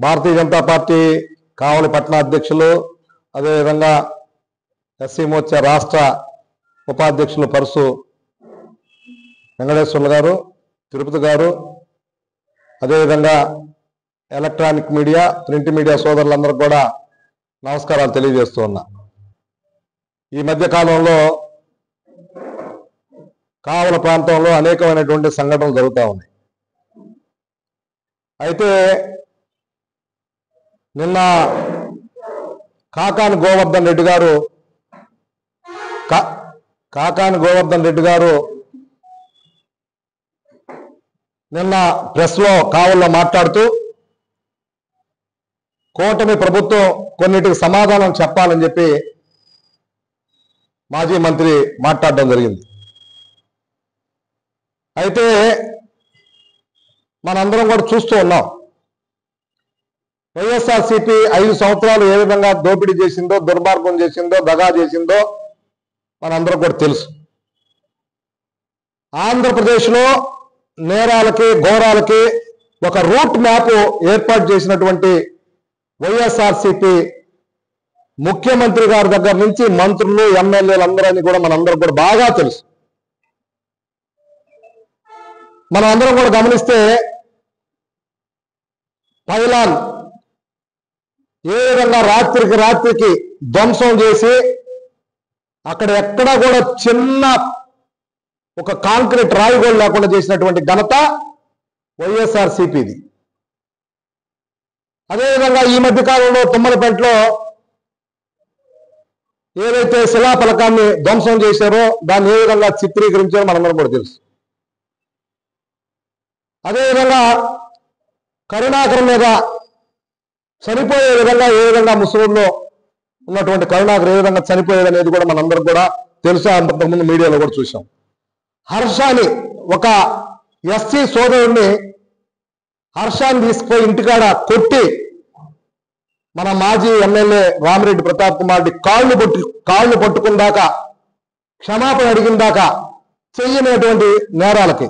Bharatiya Janata party కావలి పట్టణ అధ్యక్షులు, అదేవిధంగా ఎస్సీ మోర్చా రాష్ట్ర ఉపాధ్యక్షులు పరుసు వెంకటేశ్వర్లు గారు, తిరుపతి గారు, అదేవిధంగా ఎలక్ట్రానిక్ మీడియా, ప్రింట్ మీడియా సోదరులందరూ కూడా నమస్కారాలు తెలియజేస్తూ ఉన్నా. ఈ మధ్య కాలంలో కావలి ప్రాంతంలో అనేకమైనటువంటి సంఘటనలు జరుగుతూ ఉన్నాయి. అయితే నిన్న కాకాని గోవర్ధన్ రెడ్డి గారు నిన్న ప్రెస్లో కావల్లో మాట్లాడుతూ కూటమి ప్రభుత్వం కొన్నిటికి సమాధానం చెప్పాలని చెప్పి మాజీ మంత్రి మాట్లాడడం జరిగింది. అయితే మనందరం కూడా చూస్తూ ఉన్నాం, వైఎస్ఆర్సీపీ 5 సంవత్సరాలు ఏ విధంగా దోపిడీ చేసిందో, దుర్మార్గం చేసిందో, దగా చేసిందో మనందరం కూడా తెలుసు. ఆంధ్రప్రదేశ్లో నేరాలకి, ఘోరాలకి ఒక రూట్ మ్యాప్ ఏర్పాటు చేసినటువంటి వైఎస్ఆర్సీపీ ముఖ్యమంత్రి గారి దగ్గర నుంచి మంత్రులు, ఎమ్మెల్యేలు అందరూ కూడా మనందరం కూడా బాగా తెలుసు. మనం అందరం కూడా గమనిస్తే పైలాన్ ఏ విధంగా రాత్రికి ధ్వంసం చేసి అక్కడ ఎక్కడా కూడా చిన్న ఒక కాంక్రీట్ రాయి కూడా లేకుండా చేసినటువంటి ఘనత వైఎస్ఆర్సీపీది. అదేవిధంగా ఈ మధ్య కాలంలో తుమ్మలపేటలో ఏదైతే శిలాఫలకాన్ని ధ్వంసం చేశారో దాన్ని ఏ విధంగా చిత్రీకరించారో మనందరం కూడా తెలుసు. అదేవిధంగా కరుణాకర్ మీద చనిపోయే విధంగా ఏ విధంగా ముస్లింలో ఉన్నటువంటి కరుణాకర్ ఏ విధంగా చనిపోయేది అనేది కూడా మనందరం కూడా తెలుసు. అంతకుముందు మీడియాలో కూడా చూసాం. హర్షాని, ఒక ఎస్సీ సోదరుడిని హర్షాన్ని తీసుకుపోయి ఇంటికాడ కొట్టి మన మాజీ ఎమ్మెల్యే రామిరెడ్డి ప్రతాప్ కుమార్ రెడ్డి కాళ్ళు పట్టుకుందాకా, క్షమాపణ అడిగిందాకా చెయ్యనటువంటి నేరాలకి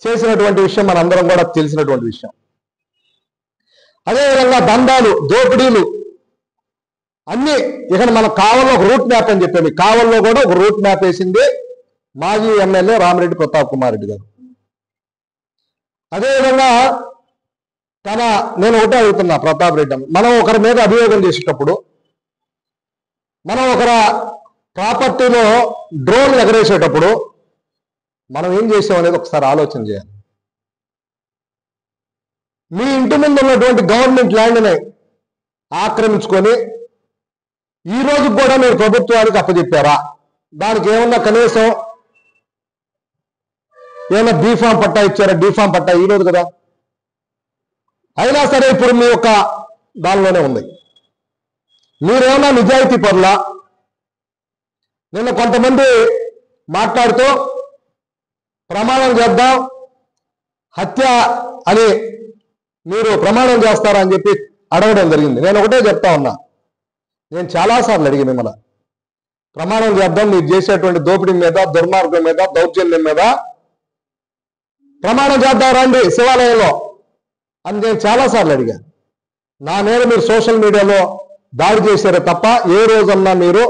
చేసినటువంటి విషయం మనందరం కూడా తెలిసినటువంటి విషయం. అదేవిధంగా దందాలు, దోపిడీలు అన్నీ ఇక మన కావల్లో ఒక రూట్ మ్యాప్ అని చెప్పాము. కావల్లో కూడా ఒక రూట్ మ్యాప్ వేసింది మాజీ ఎమ్మెల్యే రామిరెడ్డి ప్రతాప్ కుమార్ రెడ్డి గారు. అదేవిధంగా నేను ఒకటే అడుగుతున్నా ప్రతాప్ రెడ్డి, మనం ఒకరి మీద అభియోగం చేసేటప్పుడు, మనం ఒకరి ప్రాపర్టీలో డ్రోన్ ఎగరేసేటప్పుడు మనం ఏం చేసాం అనేది ఒకసారి ఆలోచన చేయాలి. మీ ఇంటి ముందు ఉన్నటువంటి గవర్నమెంట్ ల్యాండ్ని ఆక్రమించుకొని ఈ రోజు కూడా మీరు ప్రభుత్వానికి అప్పచెప్పారా? దానికి ఏమన్నా కనీసం ఏమన్నా బీఫామ్ పట్టా ఇచ్చారా? డీఫామ్ పట్టా ఈరోజు కదా. అయినా సరే ఇప్పుడు మీ యొక్క దానిలోనే ఉంది. మీరేమన్నా నిజాయితీ పరులా? నిన్న కొంతమంది మాట్లాడుతూ ప్రమాణం చేద్దాం, హత్య అని మీరు ప్రమాణం చేస్తారా అని చెప్పి అడగడం జరిగింది. నేను ఒకటే చెప్తా ఉన్నా, నేను చాలాసార్లు అడిగి మిమ్మల్ని ప్రమాణం చేద్దాం, మీరు చేసేటువంటి దోపిడీ మీద, దుర్మార్గం మీద, దౌర్జన్యం మీద ప్రమాణం చేద్దాం రండి శివాలయంలో అని నేను చాలాసార్లు అడిగాను. నా మీద మీరు సోషల్ మీడియాలో దాడి చేశారే తప్ప ఏ రోజన్నా మీరు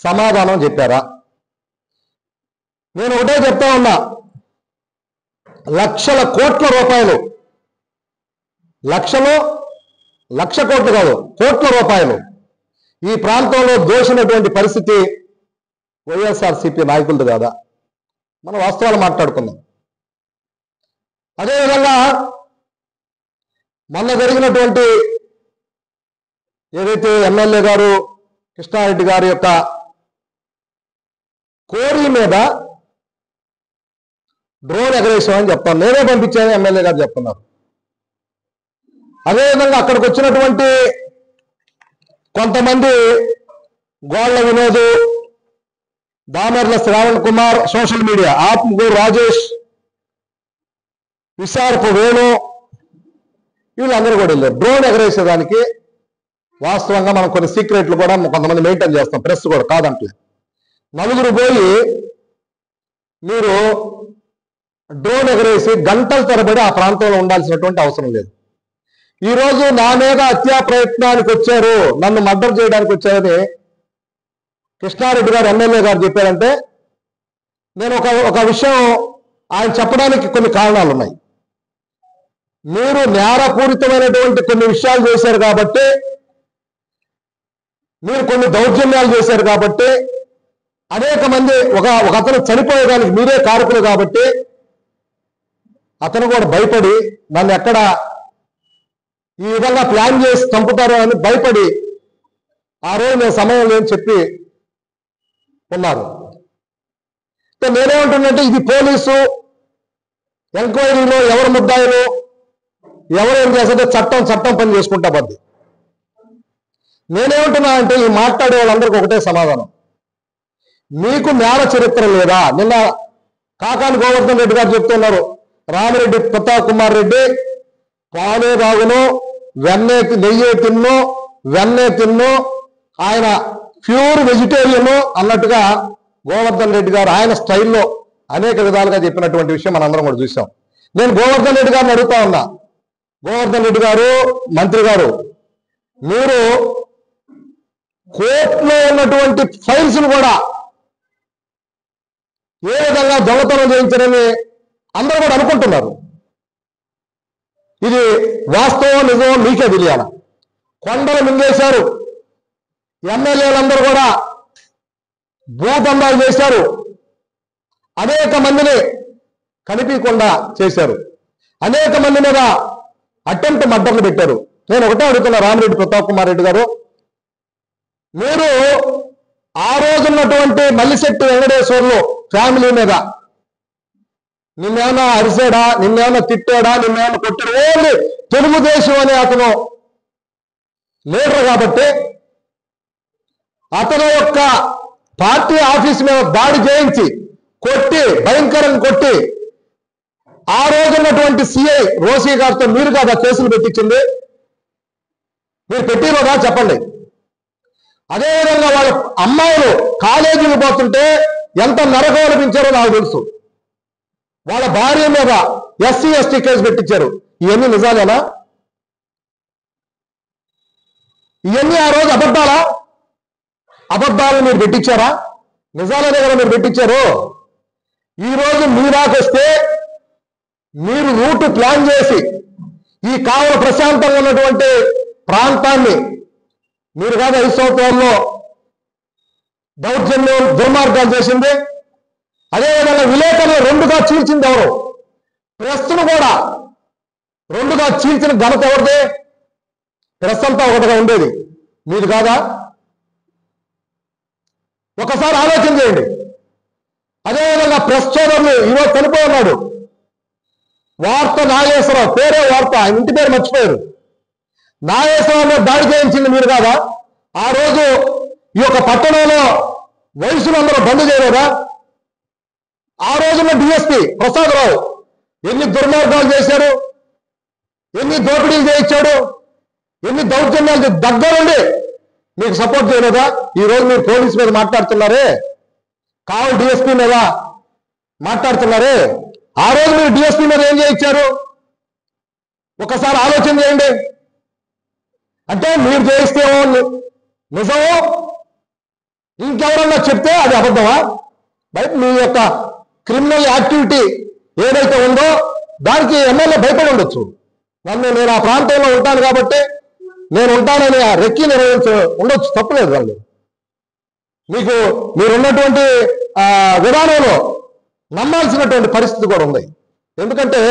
సమాధానం చెప్పారా? నేను ఒకటే చెప్తా ఉన్నా, లక్షల కోట్ల రూపాయలు, లక్ష కోట్లు కాదు, కోట్ల రూపాయలు ఈ ప్రాంతంలో దోషినటువంటి పరిస్థితి వైఎస్ఆర్సీపీ నాయకులది కాదా? మనం వాస్తవాలు మాట్లాడుకుందాం. అదేవిధంగా మొన్న జరిగినటువంటి ఏదైతే ఎమ్మెల్యే గారు కృష్ణారెడ్డి గారి యొక్క కోరి మీద డ్రోన్ ఎగరేసామని చెప్తాను, నేనే పంపించాను ఎమ్మెల్యే గారు చెప్తున్నారు. అదేవిధంగా అక్కడికి వచ్చినటువంటి కొంతమంది గోళ్ల వినోదు, దామెర్ల శ్రావణ్ కుమార్, సోషల్ మీడియా ఆత్మగూరు రాజేష్, విశారపు వేణు, వీళ్ళందరూ కూడా వెళ్ళారు డ్రోన్ ఎగరేసేదానికి. వాస్తవంగా మనం కొన్ని సీక్రెట్లు కూడా కొంతమంది మెయింటైన్ చేస్తాం, ప్రెస్ కూడా కాదంటే. నలుగురు పోయి మీరు డ్రోన్ ఎగరేసి గంటల తరబడి ఆ ప్రాంతంలో ఉండాల్సినటువంటి అవసరం లేదు. ఈరోజు నా మీద హత్యా ప్రయత్నానికి వచ్చారు, నన్ను మర్డర్ చేయడానికి వచ్చారని కృష్ణారెడ్డి గారు ఎమ్మెల్యే గారు చెప్పారంటే నేను ఒక విషయం ఆయన చెప్పడానికి కొన్ని కారణాలు ఉన్నాయి. మీరు నేరపూరితమైనటువంటి కొన్ని విషయాలు చేశారు కాబట్టి, మీరు కొన్ని దౌర్జన్యాలు చేశారు కాబట్టి, అనేక మంది ఒక అతను చనిపోయేదానికి మీరే కారకులు కాబట్టి అతను కూడా భయపడి నన్ను ఎక్కడ ఈ విధంగా ప్లాన్ చేసి చంపుతారో అని భయపడి ఆ రోజు నేను సమయం లేని చెప్పి ఉన్నారు. నేనేమంటున్నంటే ఇది పోలీసు ఎంక్వైరీలో ఎవరు ముద్దాయిలు ఎవరు ఏం చేస్తుంటే చట్టం పని చేసుకుంటా పద్ది. నేనేమంటున్నా అంటే ఈ మాట్లాడే వాళ్ళందరికీ ఒకటే సమాధానం, మీకు నేర చరిత్ర లేదా? నిన్న కాకాని గోవర్ధన్ రెడ్డి గారు చెప్తున్నారు, రామిరెడ్డి ప్రతాప్ కుమార్ రెడ్డి పాలే తాగును నెయ్యి తిన్నో వెన్నే తిన్నో ఆయన ప్యూర్ వెజిటేరియన్ అన్నట్టుగా గోవర్ధన్ రెడ్డి గారు ఆయన స్టైల్లో అనేక విధాలుగా చెప్పినటువంటి విషయం మనందరం కూడా చూసాం. నేను గోవర్ధన్ రెడ్డి గారిని అడుగుతా ఉన్నా, గోవర్ధన్ రెడ్డి గారు మంత్రి గారు, మీరు కోర్టులో ఉన్నటువంటి ఫైల్స్ ను కూడా ఏ విధంగా దొంగతనం చేయించారని అందరూ కూడా అనుకుంటున్నారు. ఇది వాస్తవం నిజం మీకే తెలియాల. కొండలు మింగేశారు, ఎమ్మెల్యేలందరూ కూడా భూదందాలు చేశారు, అనేక మందిని కనిపించకుండా చేశారు, అనేక మంది మీద అటెంప్ట్ మర్డర్లు పెట్టారు. నేను ఒకటే అడుగుతున్నా రామిరెడ్డి ప్రతాప్ కుమార్ రెడ్డి గారు, మీరు ఆ రోజున్నటువంటి మల్లిశెట్టి వెంకటేశ్వర్లు ఫ్యామిలీ మీద నిన్నేమన్నా అరిసాడా, నిన్నేమన్నా తిట్టాడా, నిన్నేమన్నా కొట్టాడు? ఓన్లీ తెలుగుదేశం అనే అతను లీడర్ కాబట్టి అతను యొక్క పార్టీ ఆఫీస్ మీద దాడి చేయించి కొట్టి భయంకరంగా కొట్టి ఆ రోజున్నటువంటి సిఐ రోసీ గారితో మీరు కాదా కేసులు పెట్టించింది? మీరు పెట్టినదా చెప్పండి. అదేవిధంగా వాళ్ళ అమ్మాయిలు కాలేజీలు పోతుంటే ఎంత నరకం అనిపించారో నాకు తెలుసు. వాళ్ళ భార్య మీద ఎస్సీ ఎస్టీ కేసు పెట్టించారు. ఇవన్నీ నిజాలేనా? ఇవన్నీ ఆ రోజు అబద్ధాలా? అబద్ధాలు మీరు పెట్టించారా? నిజాలనే కదా మీరు పెట్టించారు. ఈరోజు మీరాకొస్తే మీరు రూట్ ప్లాన్ చేసి ఈ కావల ప్రశాంతంగా ఉన్నటువంటి ప్రాంతాన్ని మీరు కాదు 5 సంవత్సరాల్లో దౌర్జన్యం దుర్మార్గాలు చేసింది. అదేవిధంగా విలేకరులు 2గా చీల్చింది ఎవరు? ప్రెస్ను కూడా 2గా చీల్చిన ఘనత ఎవరిదే? ప్రెస్ అంతా ఒకటిగా ఉండేది, మీరు కాదా? ఒకసారి ఆలోచన చేయండి. అదేవిధంగా ప్రెస్ సోదరులు ఈరోజు చనిపోయి ఉన్నాడు, వార్త నాగేశ్వరరావు, పేరే వార్త, ఆయన ఇంటి పేరు మర్చిపోయారు. నాగేశ్వరరావు దాడి చేయించింది మీరు కాదా? ఆ రోజు ఈ యొక్క పట్టణంలో వయసులందరూ బంద్ చేయలేదా? ఆ రోజున డిఎస్పీ ప్రసాదరావు ఎన్ని దుర్మార్గాలు చేశాడు, ఎన్ని దోపిడీలు చేయించాడు, ఎన్ని దౌర్జన్యాలు దగ్గరుండి మీకు సపోర్ట్ చేయలేదా? ఈ రోజు మీరు పోలీసు మీద మాట్లాడుతున్నారే, కావలి డిఎస్పీ మీద మాట్లాడుతున్నారే, ఆ రోజు మీరు డిఎస్పీ మీద ఏం చేయించారు? ఒకసారి ఆలోచన చేయండి. అంటే మీరు చేయిస్తే నిజమో ఇంకెవరన్నా చెప్తే అది అబద్ధమా? బయట మీ యొక్క క్రిమినల్ యాక్టివిటీ ఏదైతే ఉందో దానికి ఎమ్మెల్యే భయపడి ఉండొచ్చు. నేను ఆ ప్రాంతంలో ఉంటాను కాబట్టి నేను ఉంటానని రెక్కి ఉండొచ్చు, తప్పలేదు. వాళ్ళు మీరున్నటువంటి విధానంలో నమ్మాల్సినటువంటి పరిస్థితి కూడా ఉంది. ఎందుకంటే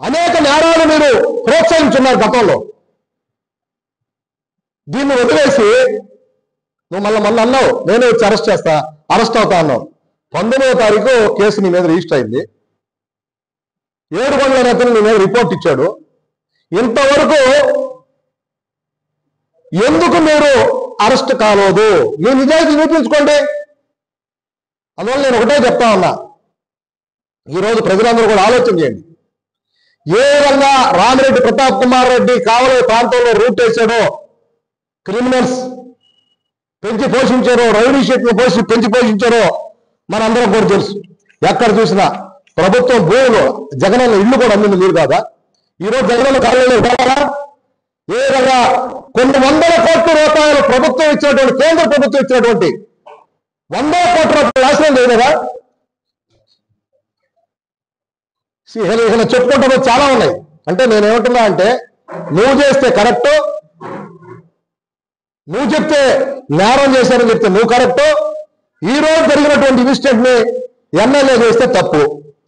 అనేక నేరాలు మీరు ప్రోత్సహించున్నారు గతంలో. దీన్ని వదిలేసి నువ్వు మొన్న అన్నావు నేనే వచ్చి అరెస్ట్ అవుతా అన్నావు. 19వ తారీఖు కేసు నీ మీద రిజిస్టర్ అయింది. 7 గంటల నేతలు నీ మీద రిపోర్ట్ ఇచ్చాడు. ఇంతవరకు ఎందుకు మీరు అరెస్ట్ కాలేదు? మీ నిజాయితీ చూపించుకోండి. అందువల్ల నేను ఒకటే చెప్తా ఉన్నా, ఈరోజు ప్రజలందరూ కూడా ఆలోచన చేయండి. ఏ విధంగా రామిరెడ్డి ప్రతాప్ కుమార్ రెడ్డి కావలి ప్రాంతంలో రూట్ వేశాడో, క్రిమినల్స్ పెంచి పోషించారో, రౌడీ షీట్ను పెంచి పోషించారో మనందరం కూడా తెలుసు. ఎక్కడ చూసినా ప్రభుత్వం భూములు జగనన్న ఇల్లు కూడా అమ్మింది మీరు కాదా? ఈరోజు జగనన్న కాలంలో కావాలా? ఏ విధంగా కొన్ని వందల కోట్ల రూపాయలు ప్రభుత్వం ఇచ్చినటువంటి, కేంద్ర ప్రభుత్వం ఇచ్చినటువంటి వందల కోట్ల రూపాయలు నాశనం చేయలేదా? ఇక చెప్పుకుంటే చాలా ఉన్నాయి. అంటే నేనేమంటున్నా అంటే, నువ్వు చేస్తే కరెక్ట్, నువ్వు చెప్తే నేరం చేశారని చెప్తే నువ్వు కరెక్ట్, ఈ రోజు జరిగినటువంటి ఇన్సిడెంట్ ని ఎమ్మెల్యే చేస్తే తప్పు,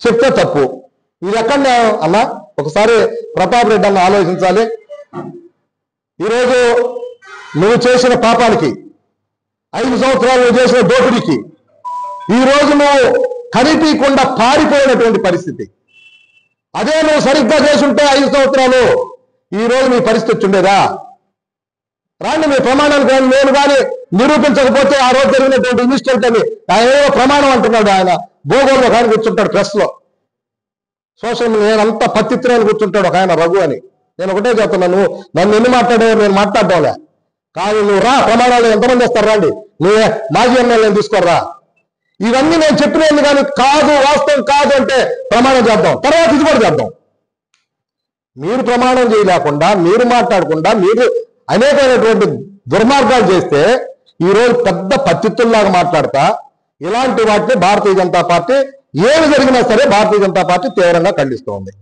చెప్తే తప్పు. ఇది ఎక్కడ అన్నా? ఒకసారి ప్రతాప్ రెడ్డి అన్న ఆలోచించాలి. ఈరోజు నువ్వు చేసిన పాపానికి, 5 సంవత్సరాలు నువ్వు చేసిన దోపిడీకి ఈరోజు నువ్వు కనిపించకుండా పారిపోయినటువంటి పరిస్థితి. అదే నువ్వు సరిగ్గా చేసుంటే 5 సంవత్సరాలు ఈరోజు నీ పరిస్థితి ఉండేదా? రాండి, మీ ప్రమాణానికి నేను కానీ నిరూపించకపోతే ఆ రోజు జరిగినటువంటి ఇన్సిడెంట్ అని ఆయన ఏదో ప్రమాణం అంటున్నాడు. ఆయన భూగోళంలో ఒక ఆయన కూర్చుంటాడు ప్రెస్ లో, సోషల్ మీడియా నేనంతా పత్తిత్రాన్ని కూర్చుంటాడు ఒక ఆయన రఘు అని. నేను ఒకటే చెప్తున్నాను, నన్ను ఎన్ని మాట్లాడావు? నేను మాట్లాడటంలే. కానీ నువ్వు రా, ప్రమాణాలు ఎంతమంది వస్తారు రండి, నువ్వే మాజీ ఎమ్మెల్యేని తీసుకోరా. ఇవన్నీ నేను చెప్పినది కానీ కాదు, వాస్తవం కాదు అంటే ప్రమాణం చేద్దాం, తర్వాత ఇది కూడా చేద్దాం. మీరు ప్రమాణం చేయలేకుండా, మీరు మాట్లాడకుండా, మీరు అనేకమైనటువంటి దుర్మార్గాలు చేస్తే ఈరోజు పెద్ద పత్తిత్తుల్లాగా మాట్లాడతా ఇలాంటి వాటిని భారతీయ జనతా పార్టీ ఏమి జరిగినా సరే భారతీయ జనతా పార్టీ తీవ్రంగా ఖండిస్తోంది.